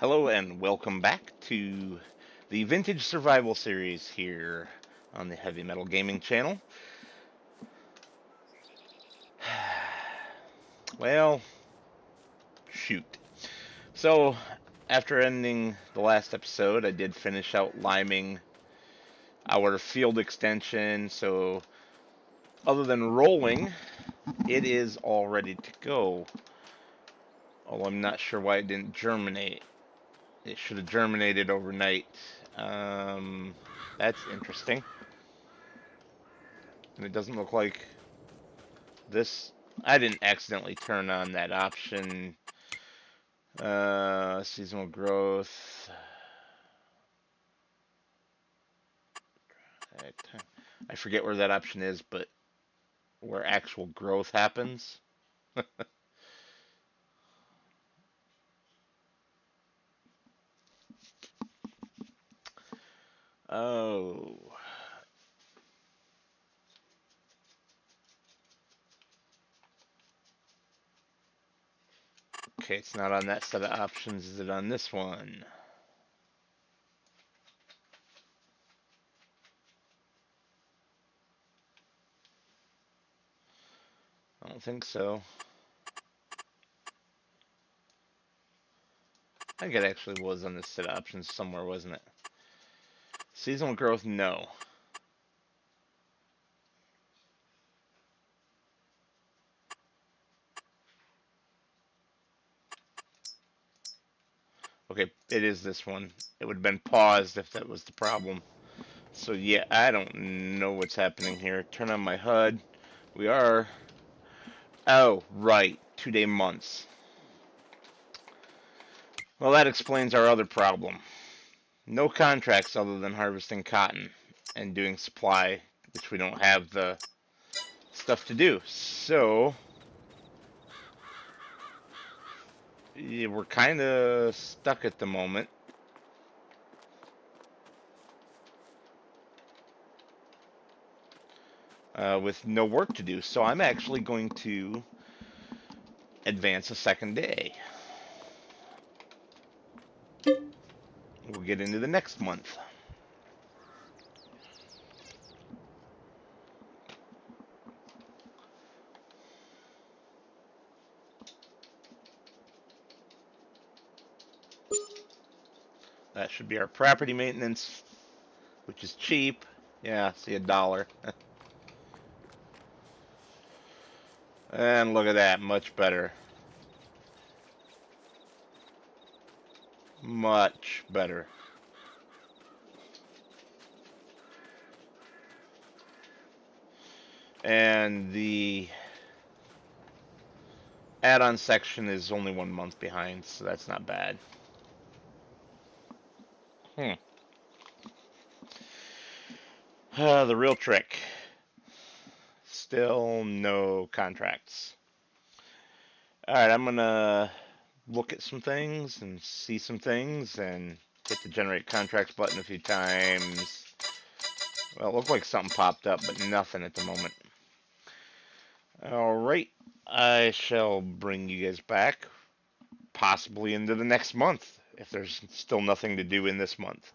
Hello and welcome back to the Vintage Survival series here on the Heavy Metal Gaming channel. Well, shoot. So, after ending the last episode, I did finish out liming our field extension, so other than rolling, it is all ready to go. Oh, I'm not sure why it didn't germinate. It should have germinated overnight. That's interesting. And it doesn't look like this. I didn't accidentally turn on that option. Seasonal growth. I forget where that option is, but where actual growth happens. Oh. Okay, it's not on that set of options. Is it on this one? I don't think so. I think it actually was on this set of options somewhere, wasn't it? Seasonal growth, no. Okay, it is this one. It would have been paused if that was the problem. So yeah, I don't know what's happening here. Turn on my HUD. We are... Oh, right. 2-day months. Well, that explains our other problem. No contracts other than harvesting cotton and doing supply, which we don't have the stuff to do. So, yeah, we're kind of stuck at the moment. With no work to do. So I'm actually going to advance a second day. We'll get into the next month. That should be our property maintenance, which is cheap. Yeah, see $1. And look at that, much better. Much better. And the add-on section is only 1 month behind, so that's not bad. The real trick. Still no contracts. Alright, I'm gonna look at some things and see some things and hit the generate contracts button a few times. Well, it looked like something popped up, but nothing at the moment. Alright, I shall bring you guys back, possibly into the next month, if there's still nothing to do in this month.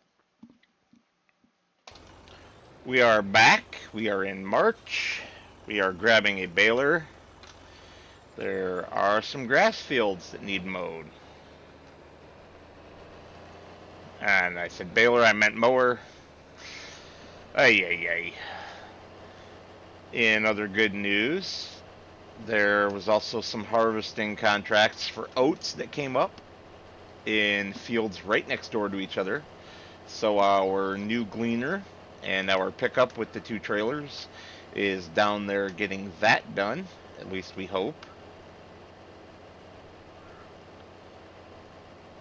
We are back. We are in March. We are grabbing a baler. There are some grass fields that need mowed. And I said baler, I meant mower. Ay, ay, ay. In other good news, there was also some harvesting contracts for oats that came up in fields right next door to each other. So our new gleaner and our pickup with the 2 trailers is down there getting that done, at least we hope.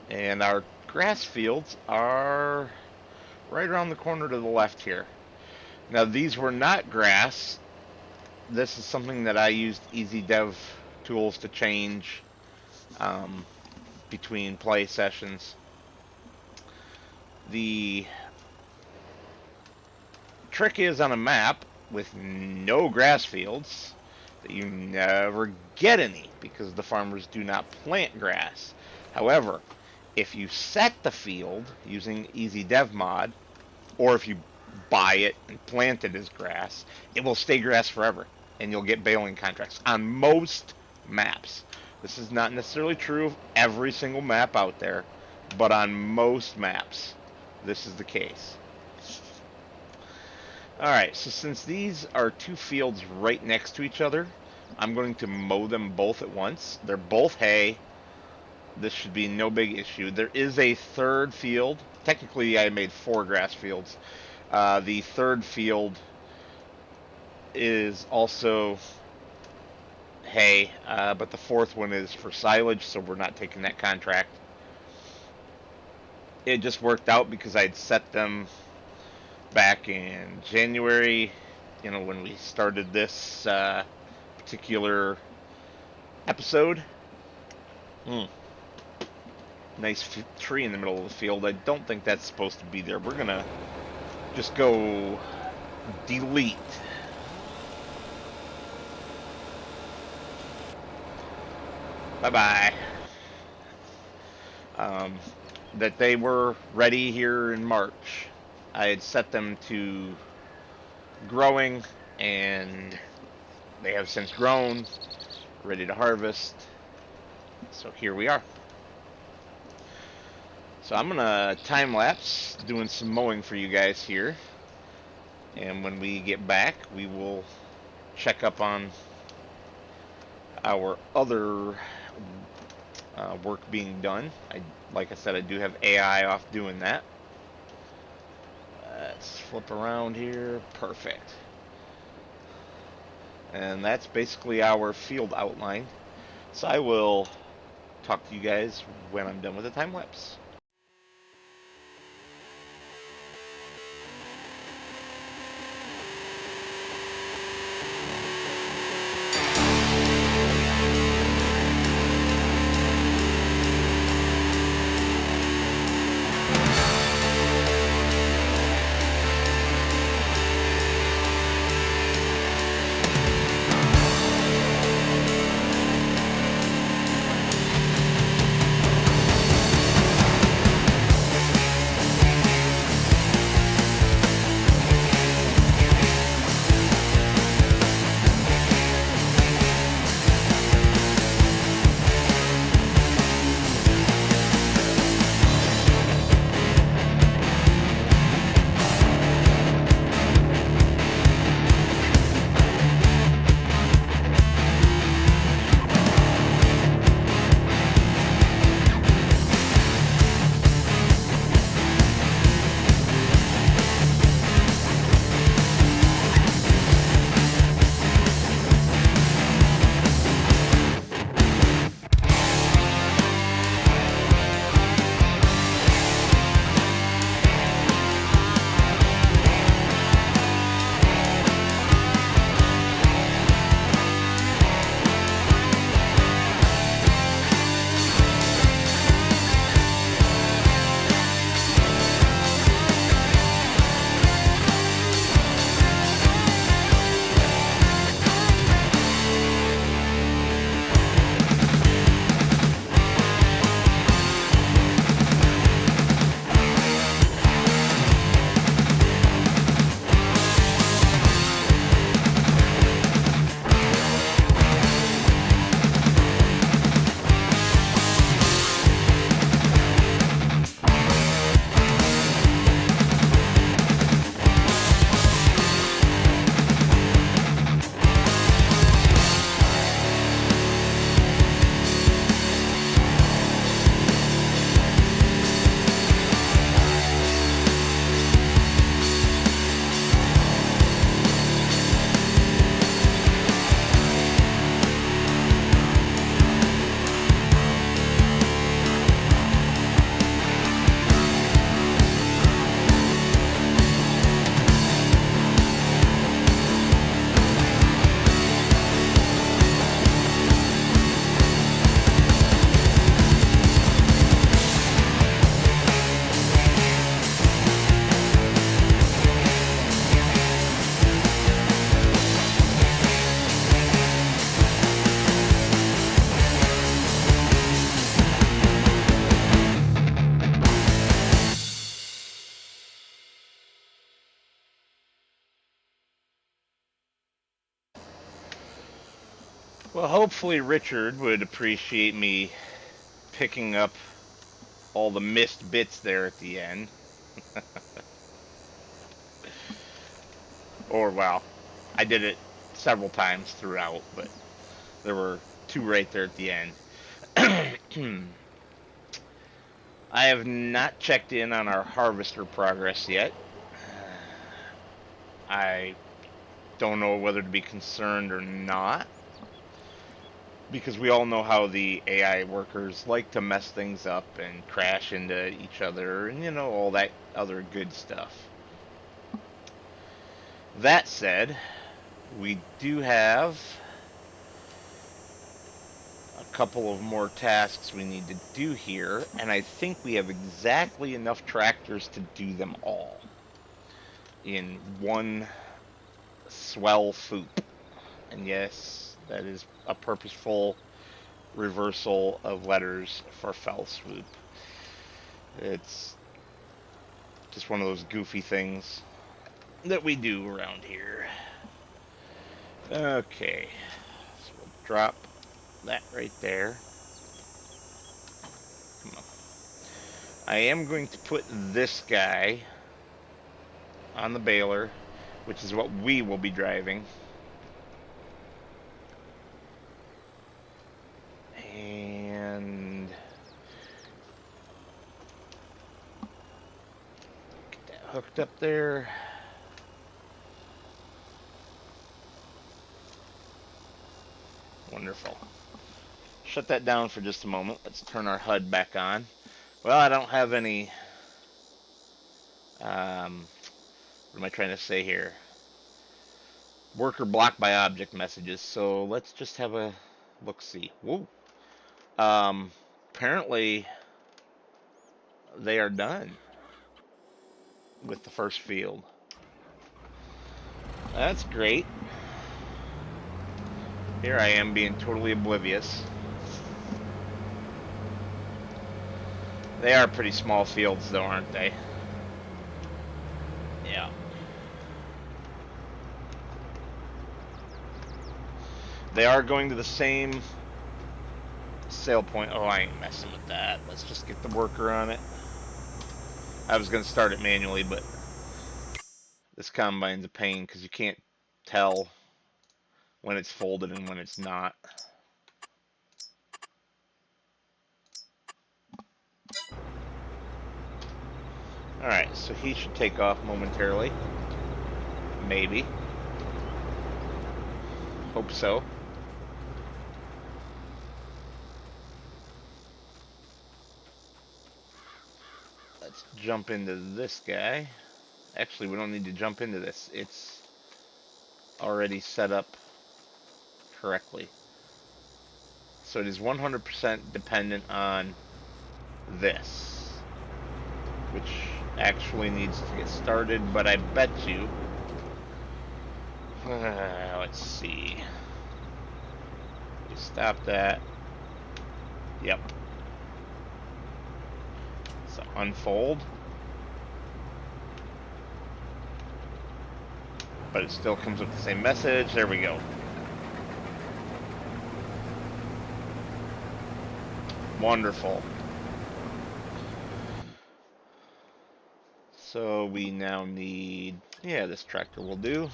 And our grass fields are right around the corner to the left here. Now these were not grass. This is something that I used Easy Dev tools to change between play sessions. The trick is on a map with no grass fields that you never get any because the farmers do not plant grass. However, If you set the field using Easy Dev Mod, or if you buy it and plant it as grass, it will stay grass forever, and you'll get baling contracts on most maps. This is not necessarily true of every single map out there, but on most maps, this is the case. Alright, so since these are two fields right next to each other, I'm going to mow them both at once. They're both hay. This should be no big issue. There is a third field. Technically, I made 4 grass fields. The third field is also hay, but the fourth one is for silage, so we're not taking that contract. It just worked out because I'd set them back in January, when we started this particular episode. Nice tree in the middle of the field. I don't think that's supposed to be there. We're gonna just go delete. Bye-bye. That they were ready here in March. I had set them to growing, and they have since grown, ready to harvest. So here we are. So I'm gonna time lapse doing some mowing for you guys here, and when we get back, we will check up on our other work being done. Like I said, I do have AI off doing that. Let's flip around here. Perfect. And that's basically our field outline. So I will talk to you guys when I'm done with the time lapse. Well, hopefully Richard would appreciate me picking up all the missed bits there at the end. Or, well, I did it several times throughout, but there were two right there at the end. I have not checked in on our harvester progress yet. I don't know whether to be concerned or not, because we all know how the AI workers like to mess things up and crash into each other and, all that other good stuff. That said, we do have a couple of more tasks we need to do here, and I think we have exactly enough tractors to do them all in one swell swoop. And yes, that is a purposeful reversal of letters for fell swoop. It's just one of those goofy things that we do around here. Okay, so we'll drop that right there. Come on. I am going to put this guy on the baler, which is what we will be driving. And get that hooked up there. Wonderful. Shut that down for just a moment. Let's turn our HUD back on. Well, I don't have any, what am I trying to say here? Worker blocked by object messages. So let's just have a look-see. Whoa. Apparently they are done with the first field. That's great. Here I am being totally oblivious. They are pretty small fields though, aren't they? Yeah. They are going to the same sale point. Oh, I ain't messing with that. Let's just get the worker on it. I was going to start it manually, but this combine's a pain because you can't tell when it's folded and when it's not. Alright, so he should take off momentarily. Maybe. Hope so. Let's jump into this guy. Actually, we don't need to jump into this. It's already set up correctly. So it is 100% dependent on this, which actually needs to get started, but I bet you, let's see, we stop that, yep, so unfold, but it still comes with the same message. There we go. Wonderful. So we now need, yeah, this tractor will do.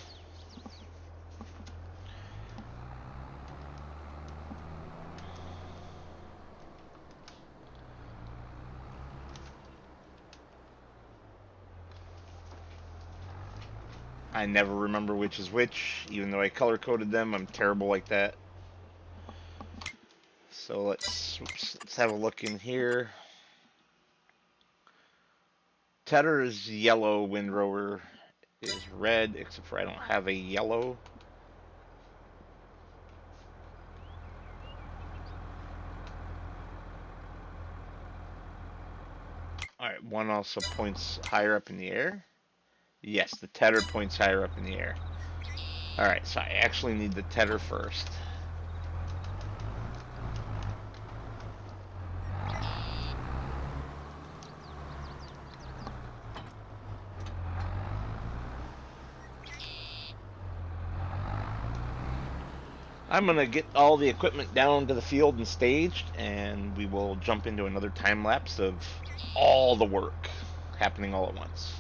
I never remember which is which, even though I color coded them. I'm terrible like that. So let's have a look in here. Tedder is yellow, Windrower is red, except for I don't have a yellow. Alright, one also points higher up in the air. Yes, the Tedder points higher up in the air. Alright, so I actually need the Tedder first. I'm going to get all the equipment down to the field and staged, and we will jump into another time lapse of all the work happening all at once.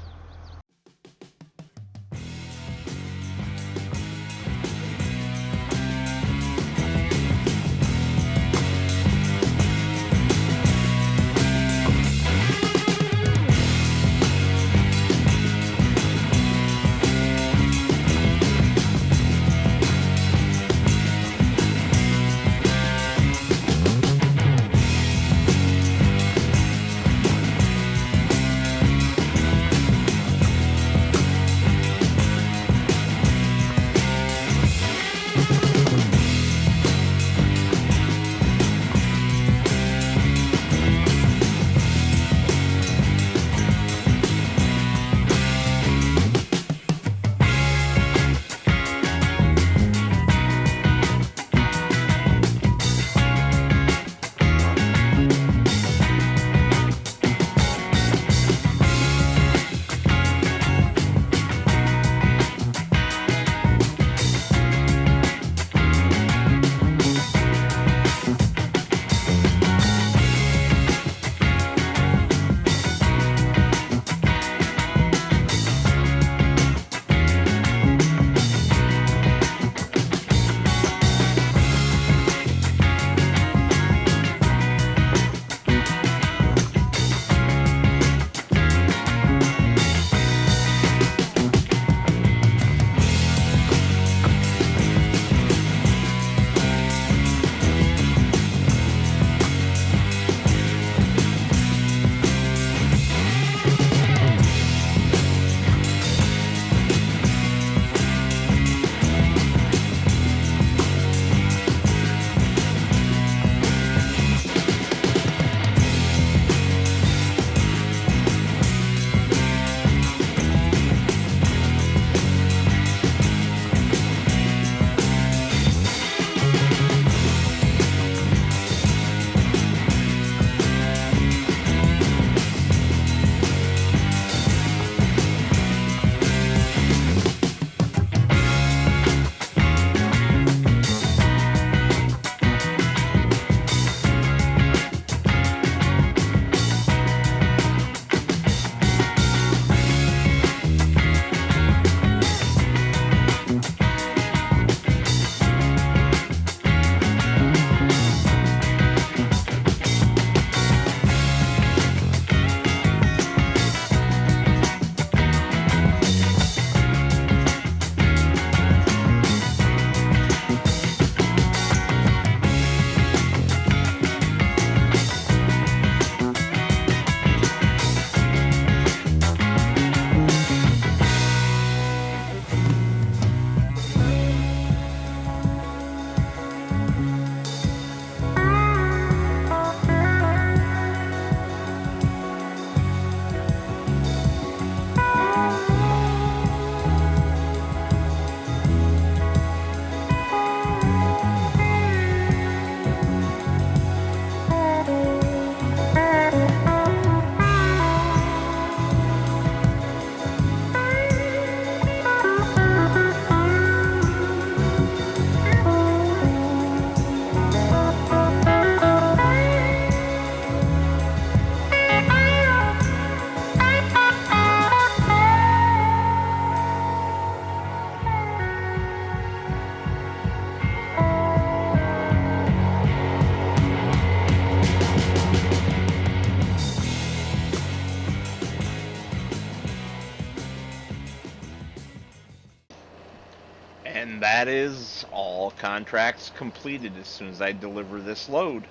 And that is all contracts completed as soon as I deliver this load.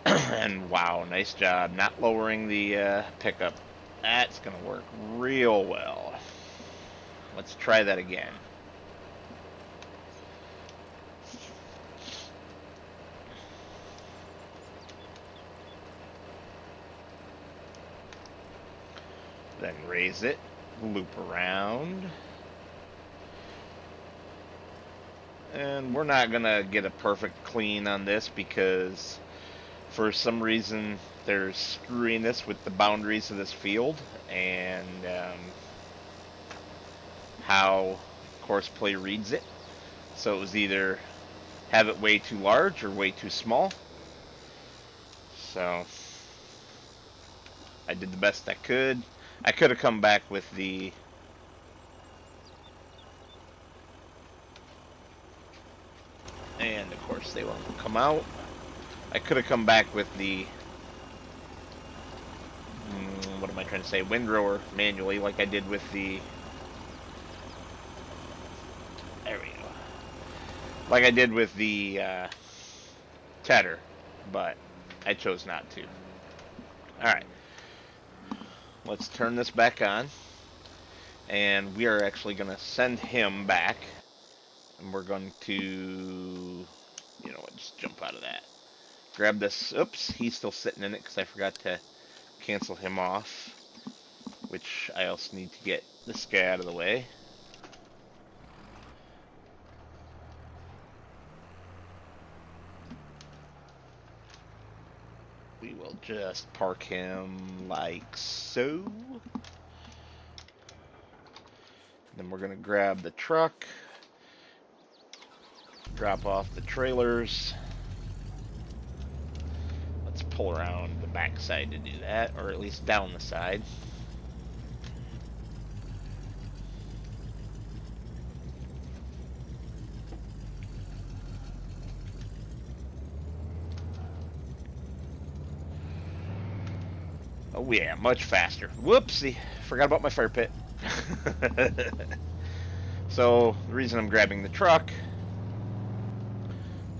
And wow, nice job not lowering the pickup. That's going to work real well. Let's try that again. Then raise it, loop around. And we're not going to get a perfect clean on this because for some reason there's screwiness with the boundaries of this field and how Courseplay reads it. So it was either have it way too large or way too small. So I did the best I could. I could have come back with the and of course they won't come out. I could have come back with the what am I trying to say? Windrower manually, like I did with the. There we go. Like I did with the Tedder, but I chose not to. All right, let's turn this back on, and we are actually going to send him back, and we're going to, just jump out of that. Grab this. Oops, he's still sitting in it because I forgot to cancel him off, which I also need to get this guy out of the way. We will just park him like so. Then we're going to grab the truck, drop off the trailers. Let's pull around the back side to do that, or at least down the side. Oh yeah, much faster. Whoopsie, forgot about my fire pit. So the reason I'm grabbing the truck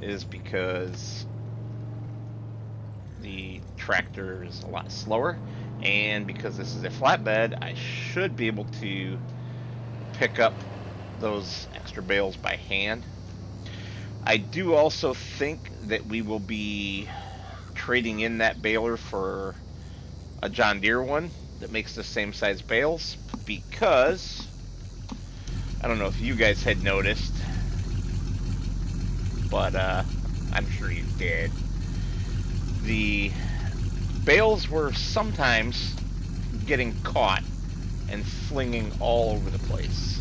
is because the tractor is a lot slower, and because this is a flatbed, I should be able to pick up those extra bales by hand. I do also think that we will be trading in that baler for a John Deere one that makes the same size bales, because I don't know if you guys had noticed, but I'm sure you did. The bales were sometimes getting caught and flinging all over the place.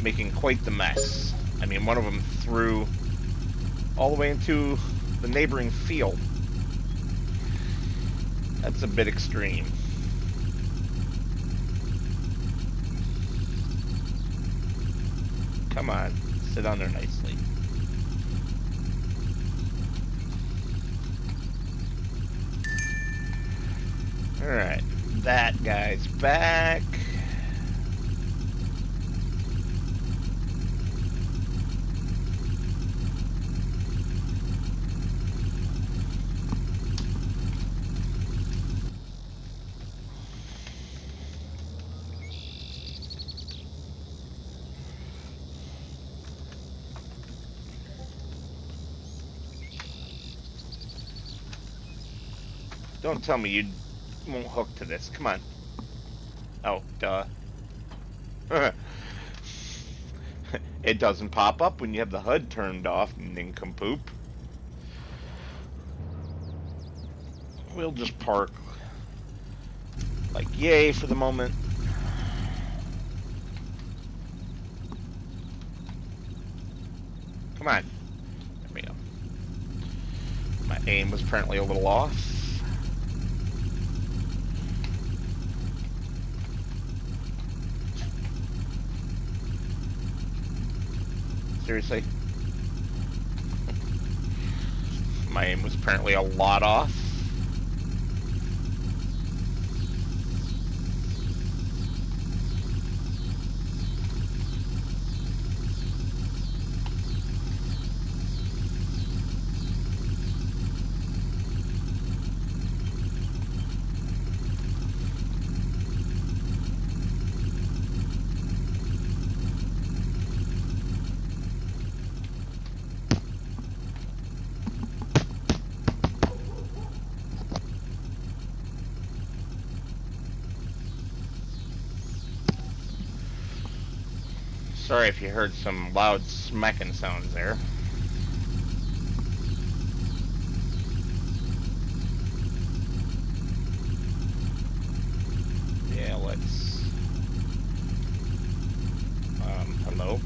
Making quite the mess. I mean, one of them threw all the way into the neighboring field. That's a bit extreme. Come on, sit on there nicely. Alright, that guy's back. Don't tell me you won't hook to this. Come on. Oh, duh. It doesn't pop up when you have the HUD turned off, nincompoop. We'll just park like yay for the moment. Come on. There we go. My aim was apparently a little off. Seriously? My aim was apparently a lot off. Sorry if you heard some loud smacking sounds there. let's... hello?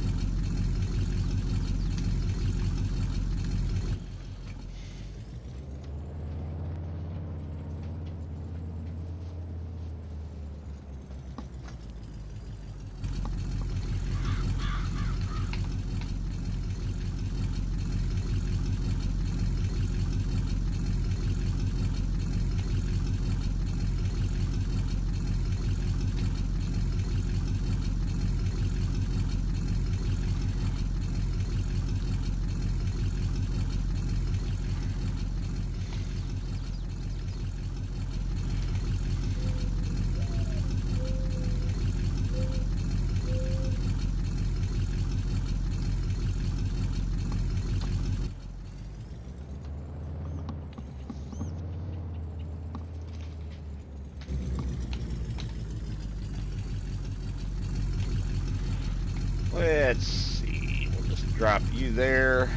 Let's see, we'll just drop you there.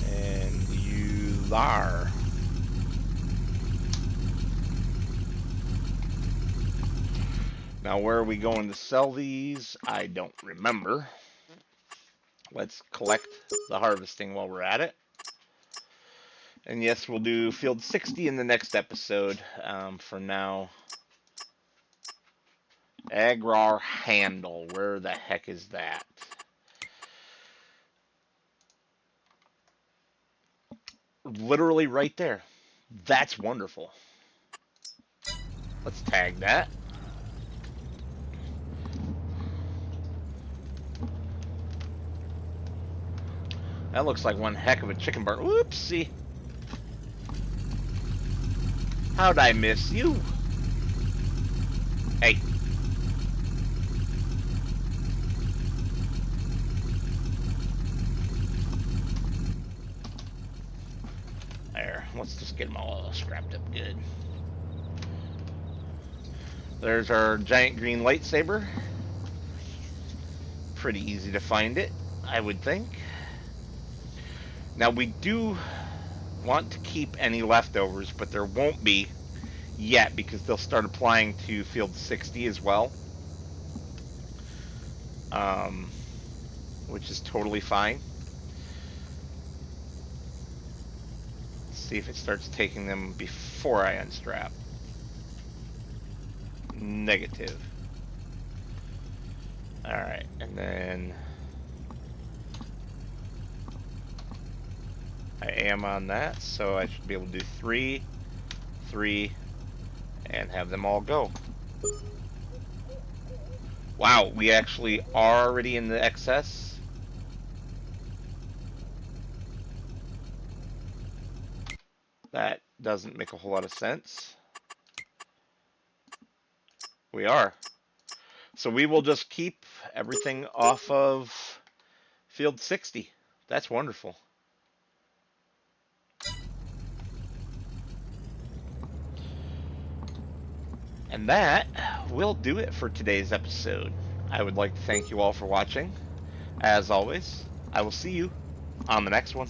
And you there. Now, where are we going to sell these? I don't remember. Let's collect the harvesting while we're at it. And yes, we'll do field 60 in the next episode. For now, Agrar handle. Where the heck is that? Literally right there. That's wonderful. Let's tag that. That looks like one heck of a chicken barn. Oopsie. How'd I miss you? Hey. There. Let's just get them all scrapped up good. There's our giant green lightsaber. Pretty easy to find it, I would think. Now, we do want to keep any leftovers, but there won't be yet because they'll start applying to field 60 as well, which is totally fine. Let's see if it starts taking them before I unstrap. Negative. Alright, and then I am on that, so I should be able to do 3, 3, and have them all go. Wow, we actually are already in the excess. That doesn't make a whole lot of sense. We are. So we will just keep everything off of field 60. That's wonderful. And that will do it for today's episode. I would like to thank you all for watching. As always, I will see you on the next one.